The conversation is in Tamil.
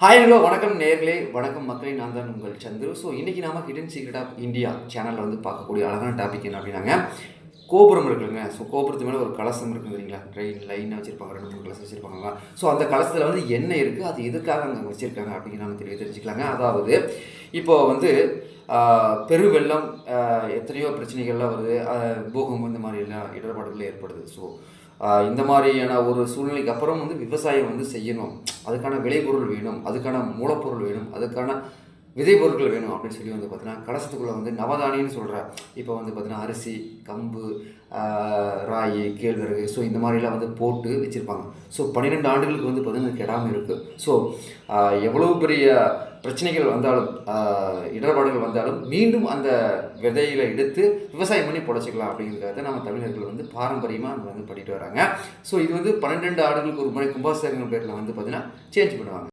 ஹாய் ஹலோ வணக்கம் நேர்களே, வணக்கம் மக்களே. நான் தான் உங்கள் சந்துரு. ஸோ இன்றைக்கி நாம ஹிடன் சீக்ரெட் ஆஃப் இந்தியா சேனலில் வந்து பார்க்கக்கூடிய அழகான டாபிக் என்ன அப்படின்னாங்க, கோபுரம் இருக்குதுங்க. ஸோ கோபுரத்து மேலே ஒரு கலசம் இருக்குது இல்லைங்களா, லைனாக வச்சுருப்பாங்க, 2 3 கலசம் வச்சுருப்பாங்க. ஸோ அந்த கலசத்தில் வந்து என்ன இருக்குது, அது எதுக்காக அங்கே வச்சுருக்காங்க அப்படிங்கிற நம்ம தெரிஞ்சுக்கலாங்க. அதாவது இப்போ வந்து பெருவெள்ளம், எத்தனையோ பிரச்சனைகள்லாம் வருது, பூகம்பம், இந்த மாதிரி எல்லாம் இடர்பாடுகள் ஏற்படுது. ஸோ இந்த மாதிரியான ஒரு சூழ்நிலைக்கு அப்புறம் வந்து விவசாயம் வந்து செய்யணும், அதுக்கான விளைபொருள் வேணும், அதுக்கான மூலப்பொருள் வேணும், அதுக்கான விதைப்பொருட்கள் வேணும் அப்படின்னு சொல்லி வந்து பார்த்தீங்கன்னா கலசத்துக்குள்ளே வந்து நவதானியம்னு சொல்கிற இப்போ வந்து பார்த்தீங்கன்னா அரிசி, கம்பு, ராகி, கேழ்வரகு, ஸோ இந்த மாதிரிலாம் வந்து போட்டு வச்சுருப்பாங்க. ஸோ 12 ஆண்டுகளுக்கு வந்து பார்த்தீங்கன்னா கெடாமல் இருக்குது. ஸோ எவ்வளோ பெரிய பிரச்சனைகள் வந்தாலும், இடர்பாடுகள் வந்தாலும் மீண்டும் அந்த விதையில எடுத்து விவசாயம் பண்ணி பொழைச்சிக்கலாம் அப்படிங்கிறத நம்ம தமிழர்கள் வந்து பாரம்பரியமாக அங்கே வந்து பண்ணிட்டு வராங்க. ஸோ இது வந்து 12 ஆண்டுகளுக்கு ஒரு முறை கும்பாபிஷேகங்கள் பேரில் வந்து பார்த்தீங்கன்னா சேஞ்ச் பண்ணுவாங்க.